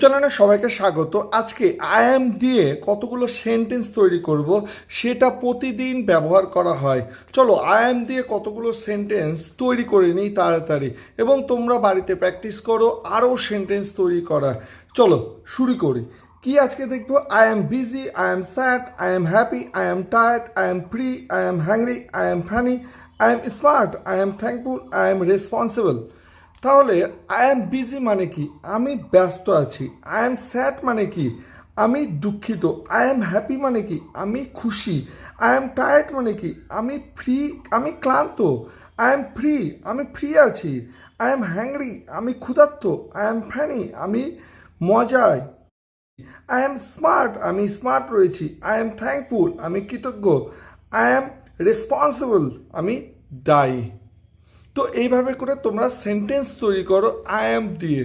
চ্যানেলে সবাইকে স্বাগত। আজকে আই অ্যাম দিয়ে কতগুলো সেন্টেন্স তৈরি করব সেটা প্রতিদিন ব্যবহার করা হয়। চলো আই অ্যাম দিয়ে কতগুলো সেন্টেন্স তৈরি করে নিই তাড়াতাড়ি, এবং তোমরা বাড়িতে প্র্যাকটিস করো আরও সেন্টেন্স তৈরি করা। চলো শুরু করি। কি আজকে দেখবো? I am busy, I am sad, I am happy, I am tired, I am free, I am hungry, I am funny, I am smart, I am thankful, I am responsible. তাহলে I am busy মানে কি? আমি ব্যস্ত আছি। I am sad মানে কি? আমি দুঃখিত। আই অ্যাম হ্যাপি মানে কি? আমি খুশি। আই অ্যাম টায়ার্ড মানে কি? আমি ক্লান্ত। আই অ্যাম ফ্রি, আমি ফ্রি আছি। আই অ্যাম হ্যাংরি, আমি ক্ষুধার্ত। আই অ্যাম ফ্যানি, আমি মজায়। আই অ্যাম স্মার্ট, আমি স্মার্ট রয়েছি। আই অ্যাম থ্যাঙ্কফুল, আমি কৃতজ্ঞ। আই অ্যাম রেসপন্সিবল, আমি দায়ী। তো এইভাবে করে তোমরা সেন্টেন্স তৈরি করো আই অ্যাম দিয়ে।